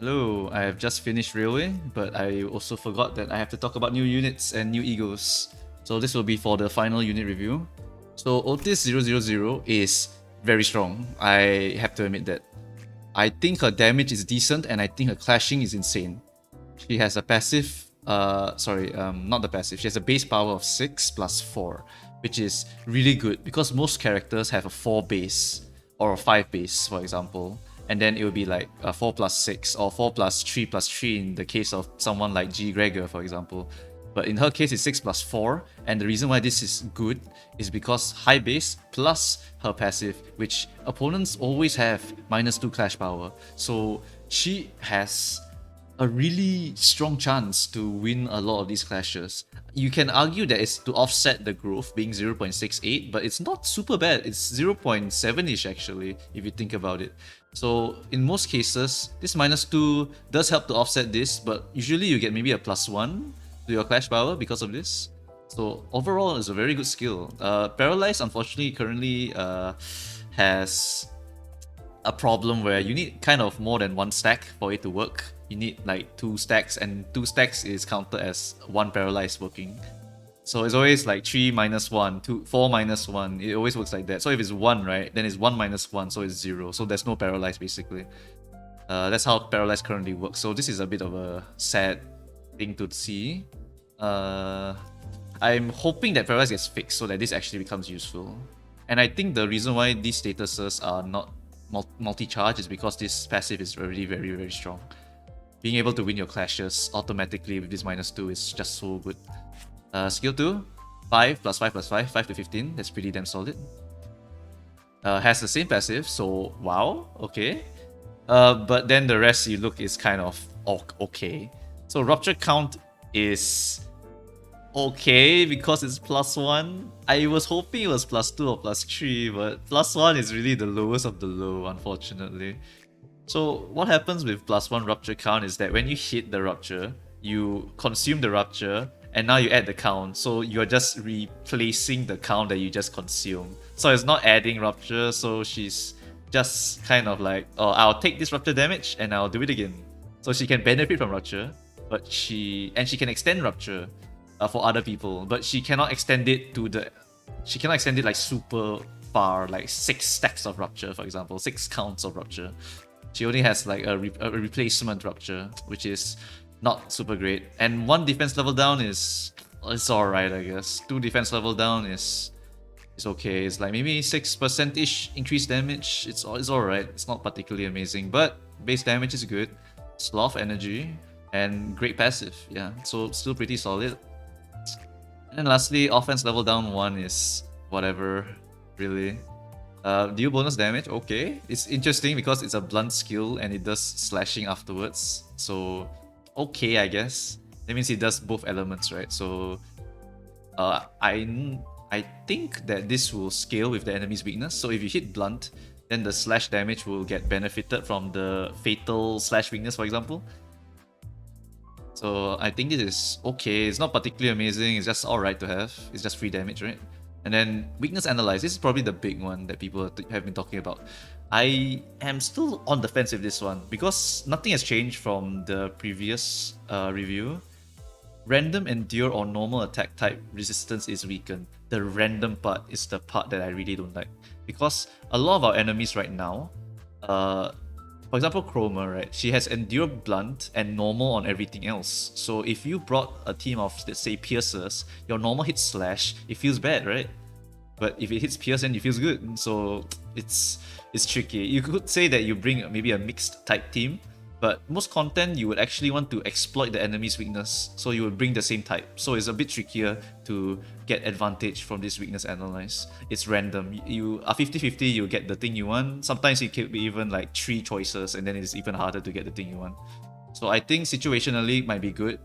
Hello, I have just finished Railway, but I also forgot that I have to talk about new units and new egos. So this will be for the final unit review. So Outis 000 is very strong. I have to admit that. I think her damage is decent and I think her clashing is insane. She has a passive, not the passive. She has a base power of 6 plus 4, which is really good because most characters have a 4 base or a 5 base, for example. And then it would be like a 4 plus 6 or 4 plus 3 in the case of someone like G. Gregor, for example. But in her case, it's 6 plus 4, and the reason why this is good is because high base plus her passive, which opponents always have -2 clash power. So she has a really strong chance to win a lot of these clashes. You can argue that it's to offset the growth being 0.68, but it's not super bad. It's 0.7-ish actually, if you think about it. So in most cases, this -2 does help to offset this, but usually you get maybe a +1 to your clash power because of this. So overall, it's a very good skill. Paralyze, unfortunately, currently has a problem where you need kind of more than one stack for it to work. You need like 2 stacks, and 2 stacks is counted as 1 paralyze working. So it's always like 3 minus 1, 2, 4 minus 1. It always works like that. So if it's 1, right, then it's 1 minus 1, so it's 0. So there's no paralyze basically. That's how paralyze currently works. So this is a bit of a sad thing to see. I'm hoping that paralyze gets fixed so that this actually becomes useful. And I think the reason why these statuses are not multi-charge is because this passive is already very, very strong. Being able to win your clashes automatically with this -2 is just so good. Skill 2, 5 plus 5 plus 5, 5 to 15. That's pretty damn solid. Has the same passive, so wow, okay. But then the rest you look is kind of okay. So rupture count is okay because it's +1. I was hoping it was +2 or +3, but +1 is really the lowest of the low, unfortunately. So what happens with +1 rupture count is that when you hit the rupture, you consume the rupture, and now you add the count. So you're just replacing the count that you just consumed. So it's not adding rupture, so she's just kind of like, oh, I'll take this rupture damage and I'll do it again. So she can benefit from rupture, but she can extend rupture for other people, but she cannot extend it to the, she cannot extend it like super far, like 6 stacks of rupture, for example, 6 counts of rupture. She only has like a replacement rupture, which is not super great. And 1 defense level down is, it's alright, I guess. 2 defense level down is okay. It's like maybe 6%-ish increased damage. It's alright. It's not particularly amazing, but base damage is good. Sloth energy and great passive. Yeah, so still pretty solid. And then lastly, offense level down 1 is whatever, really. Deal bonus damage, okay. It's interesting because it's a blunt skill and it does slashing afterwards. So, okay, I guess. That means it does both elements, right? So, I think that this will scale with the enemy's weakness. So if you hit blunt, then the slash damage will get benefited from the fatal slash weakness, for example. So I think this is okay. It's not particularly amazing. It's just alright to have. It's just free damage, right? And then weakness analyze. This is probably the big one that people have been talking about. I am still on the fence with this one because nothing has changed from the previous review. Random, endure, or normal attack type resistance is weakened. The random part is the part that I really don't like because a lot of our enemies right now, for example, Chroma, right? She has Endure, Blunt, and Normal on everything else. So if you brought a team of, let's say, Piercers, your normal hits Slash, it feels bad, right? But if it hits Pierce, then it feels good. So it's tricky. You could say that you bring maybe a mixed type team, but most content you would actually want to exploit the enemy's weakness, so you would bring the same type. So it's a bit trickier to get advantage from this weakness analyze. It's random. You are 50-50, you get the thing you want. Sometimes it could be even like 3 choices, and then it's even harder to get the thing you want. So I think situationally it might be good.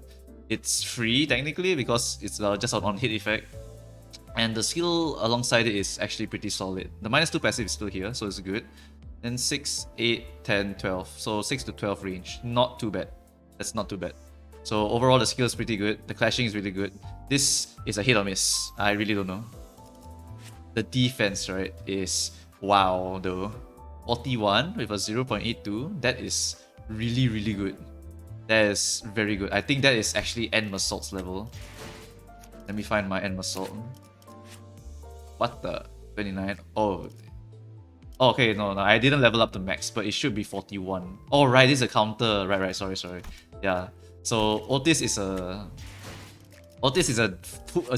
It's free technically because it's just an on-hit effect. And the skill alongside it is actually pretty solid. The -2 passive is still here, so it's good. Then 6, 8, 10, 12. So 6 to 12 range. Not too bad. That's not too bad. So overall, the skill is pretty good. The clashing is really good. This is a hit or miss. I really don't know. The defense, right, is wow though. 41 with a 0.82. That is Really, really good. That is very good. I think that is actually End Assault's level. Let me find my End Assault. What the? 29? Oh. Okay, no, I didn't level up the max, but it should be 41. Oh, right, this is a counter. Right, sorry. Yeah. So Outis is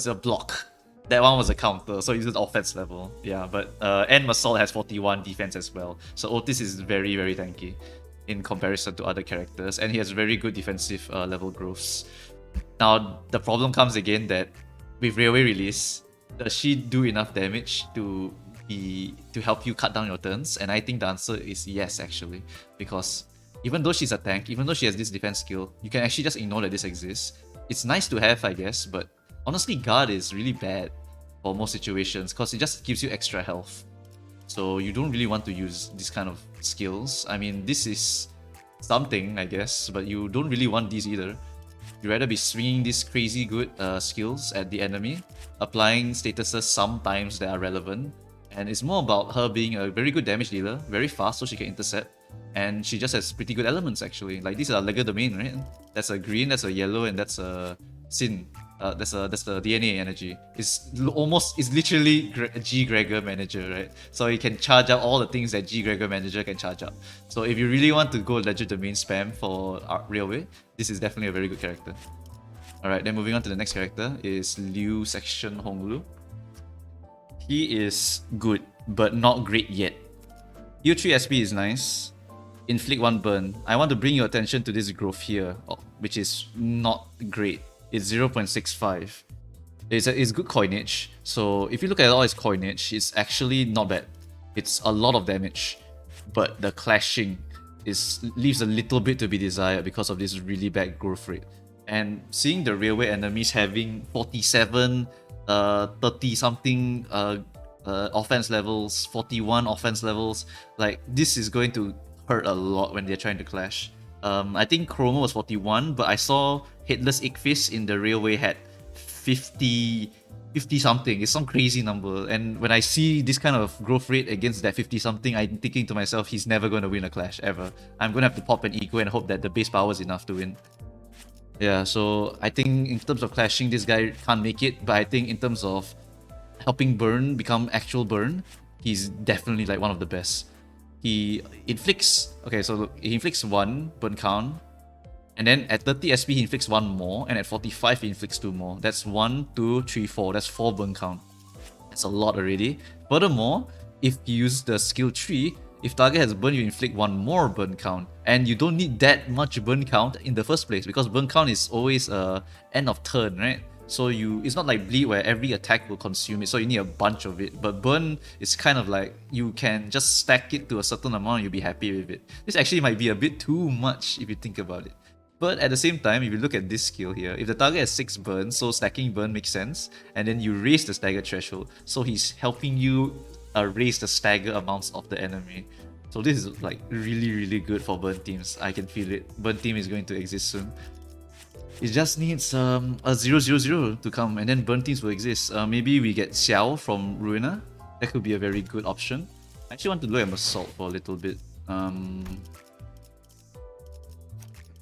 a block. That one was a counter, so it's an offense level. Yeah, but End Assault has 41 defense as well. So Outis is very, very tanky in comparison to other characters, and he has very good defensive level growths. Now, the problem comes again that with Railway Release, does she do enough damage to help you cut down your turns? And I think the answer is yes, actually, because even though she's a tank, even though she has this defense skill, you can actually just ignore that this exists. It's nice to have, I guess, but honestly, guard is really bad for most situations because it just gives you extra health. So you don't really want to use this kind of skills. I mean, this is something, I guess, but you don't really want these either. You'd rather be swinging these crazy good skills at the enemy, applying statuses sometimes that are relevant, and it's more about her being a very good damage dealer, very fast so she can intercept, and she just has pretty good elements actually. Like these are Lego domain, right? That's a green, that's a yellow, and that's a sin. That's the DNA energy. It's literally G Gregor Manager, right? So you can charge up all the things that G Gregor Manager can charge up. So if you really want to go legit domain spam for Railway, this is definitely a very good character. Alright, then moving on to the next character is Liu Section Hong Lu. He is good, but not great yet. Heal 3 SP is nice. Inflict 1 burn. I want to bring your attention to this growth here, which is not great. It's 0.65. It's good coinage. So if you look at all its coinage, it's actually not bad. It's a lot of damage, but the clashing leaves a little bit to be desired because of this really bad growth rate. And seeing the railway enemies having 47, 30 something offense levels, 41 offense levels, like this is going to hurt a lot when they're trying to clash. I think Chroma was 41, but I saw Headless Ickfist in the railway had 50 something. It's some crazy number. And when I see this kind of growth rate against that 50 something, I'm thinking to myself, he's never going to win a clash ever. I'm going to have to pop an ego and hope that the base power is enough to win. Yeah, so I think in terms of clashing, this guy can't make it. But I think in terms of helping burn become actual burn, he's definitely like one of the best. He inflicts, okay, so look, he inflicts 1 burn count, and then at 30 SP he inflicts 1 more, and at 45 he inflicts 2 more. That's 1, 2, 3, 4. That's 4 burn count. That's a lot already. Furthermore, if you use the skill tree, if target has burn, you inflict 1 more burn count, and you don't need that much burn count in the first place because burn count is always end of turn, right? So it's not like bleed where every attack will consume it, so you need a bunch of it. But burn is kind of like you can just stack it to a certain amount and you'll be happy with it. This actually might be a bit too much if you think about it. But at the same time, if you look at this skill here, if the target has 6 burn, so stacking burn makes sense, and then you raise the stagger threshold, so he's helping you raise the stagger amounts of the enemy. So this is like really, really good for burn teams. I can feel it. Burn team is going to exist soon. It just needs a 000 to come, and then burn teams will exist. Maybe we get Xiao from Ruiner. That could be a very good option. I actually want to look at Assault for a little bit.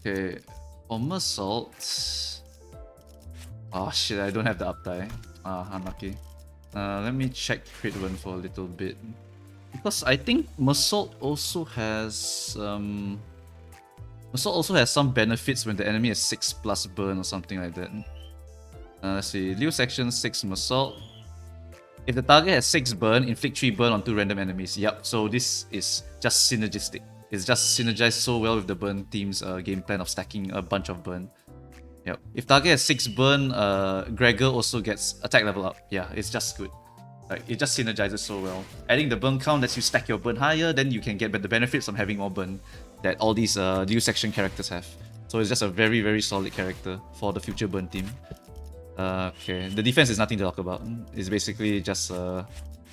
Okay, for Assault. Oh shit, I don't have the uptie. Unlucky. Let me check crit run for a little bit. Because I think Assault also has Assault also has some benefits when the enemy has 6 plus burn or something like that. Let's see, Liu Section 6 Assault. If the target has 6 burn, inflict 3 burn on 2 random enemies. Yep, so this is just synergistic. It's just synergized so well with the burn team's game plan of stacking a bunch of burn. Yep. If target has 6 burn, Gregor also gets attack level up. Yeah, it's just good. Like, it just synergizes so well. Adding the burn count lets you stack your burn higher, then you can get the benefits from having more burn that all these Liu Section characters have. So it's just a very, very solid character for the future burn team. Okay, the defense is nothing to talk about. It's basically just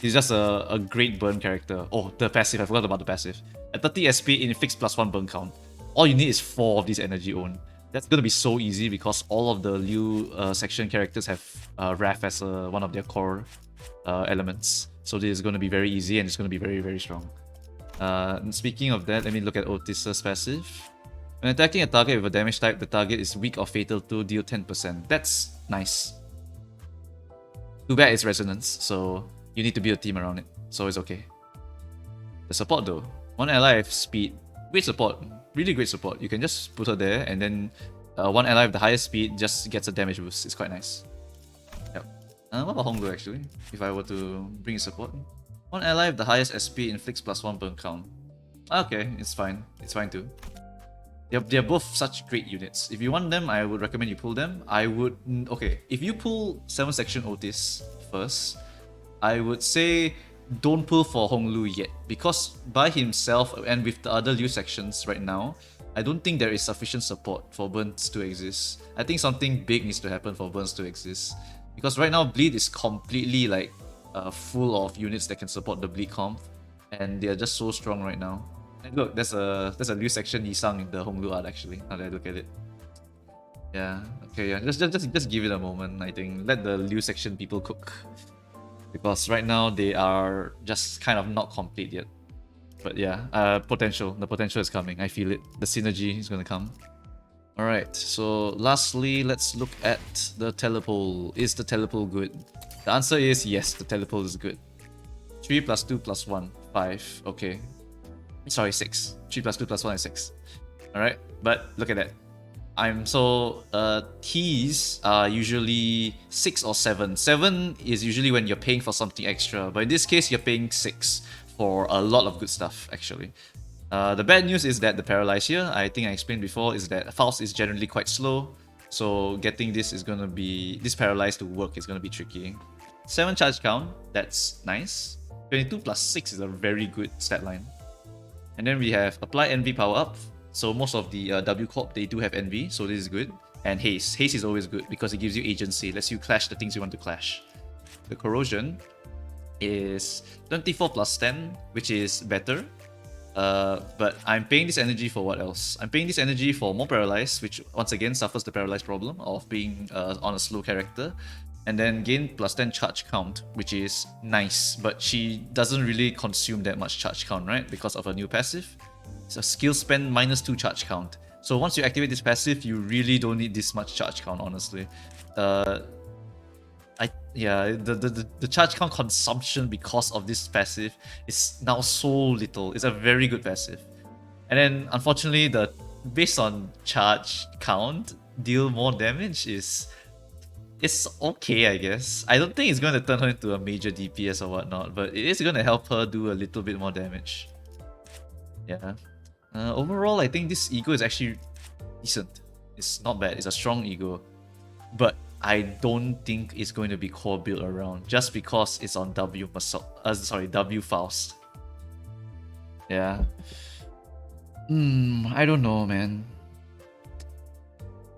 he's just a great burn character. Oh, the passive, I forgot about the passive. At 30 SP, it inflicts +1 burn count. All you need is 4 of these energy own. That's gonna be so easy because all of the Liu Section characters have Wrath as one of their core elements. So this is gonna be very easy and it's gonna be very, very strong. And speaking of that, let me look at Outis' passive. When attacking a target with a damage type, the target is weak or fatal to deal 10%. That's nice. Too bad it's resonance, so you need to build a team around it, so it's okay. The support though, one ally have speed, great support, really great support. You can just put her there, and then one ally with the highest speed just gets a damage boost. It's quite nice. Yep. What about Hong Lu actually? If I were to bring support, one ally with the highest SP inflicts +1 burn count. Okay, it's fine. It's fine too. They're both such great units. If you want them, I would recommend you pull them. I would... Okay, if you pull 7 Section Outis first, I would say don't pull for Hong Lu yet. Because by himself and with the other Liu sections right now, I don't think there is sufficient support for burns to exist. I think something big needs to happen for burns to exist. Because right now, Bleed is completely like full of units that can support the Bleed comp. And they are just so strong right now. And look, there's a Liu section Yisang in the Hong Lu art actually, now that I look at it. Yeah, okay, yeah, just give it a moment, I think. Let the Liu section people cook. Because right now they are just kind of not complete yet. But yeah, potential. The potential is coming, I feel it. The synergy is gonna come. Alright, so lastly, let's look at the Telepole. Is the Telepole good? The answer is yes, the Telepole is good. 3 plus 2 plus 1, 5, okay. Sorry, 6. 3 plus 2 plus 1 is 6. Alright, but look at that. T's are usually 6 or 7. 7 is usually when you're paying for something extra, but in this case, you're paying 6 for a lot of good stuff, actually. The bad news is that the Paralyze here, I think I explained before, is that Faust is generally quite slow, so getting this is gonna be... this Paralyze to work is gonna be tricky. 7 charge count, that's nice. 22 plus 6 is a very good stat line. And then we have Apply Envy Power Up. So most of the W Corp, they do have Envy, so this is good. And Haste. Haste is always good because it gives you agency, lets you clash the things you want to clash. The Corrosion is 24 plus 10, which is better. But I'm paying this energy for what else? I'm paying this energy for more Paralyze, which once again suffers the Paralyze problem of being on a slow character. And then gain plus 10 charge count, which is nice, but she doesn't really consume that much charge count, right? Because of her new passive. It's a skill spend minus 2 charge count. So once you activate this passive, you really don't need this much charge count, honestly. The charge count consumption because of this passive is now so little. It's a very good passive. And then unfortunately, the based on charge count, deal more damage is... it's okay, I guess. I don't think it's going to turn her into a major DPS or whatnot, but it is going to help her do a little bit more damage. Yeah. Overall, I think this ego is actually decent. It's not bad. It's a strong ego. But I don't think it's going to be core built around just because it's on W Faust. Yeah. I don't know, man.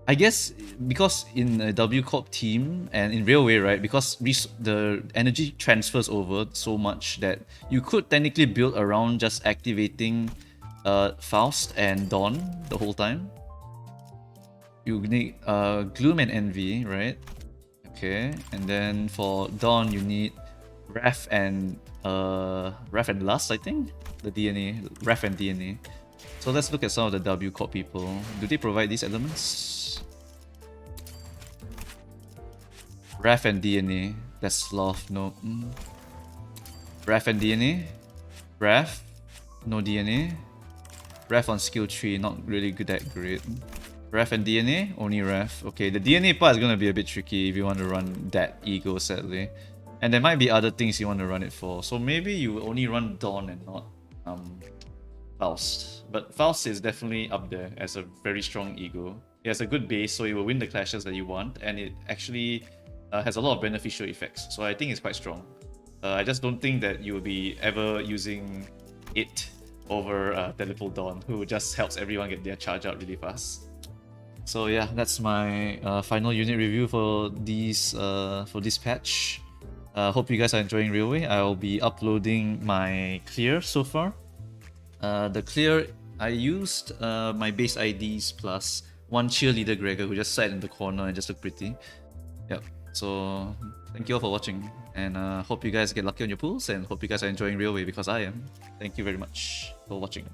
I guess because in a W Corp team and in Railway, right, because the energy transfers over so much that you could technically build around just activating Faust and Dawn the whole time. You need Gloom and Envy, right? Okay, and then for Dawn you need Wrath and Lust, I think? The DNA, Wrath and DNA. So let's look at some of the W Corp people. Do they provide these elements? Wrath and DNA. That's Sloth, no. Wrath and DNA. Wrath, no DNA. Wrath on skill tree, not really good at grid. Wrath and DNA, only Wrath. Okay, the DNA part is gonna be a bit tricky if you want to run that ego, sadly. And there might be other things you want to run it for. So maybe you only run Dawn and not Faust. But Faust is definitely up there as a very strong ego. It has a good base, so it will win the clashes that you want, and it actually has a lot of beneficial effects. So I think it's quite strong. I just don't think that you will be ever using it over Telepole Dawn, who just helps everyone get their charge out really fast. So yeah, that's my final unit review for this patch. Hope you guys are enjoying Railway. I'll be uploading my clear so far. The clear, I used my base IDs plus one cheerleader Gregor who just sat in the corner and just looked pretty. Yep. So thank you all for watching, and hope you guys get lucky on your pools, and hope you guys are enjoying Railway because I am. Thank you very much for watching.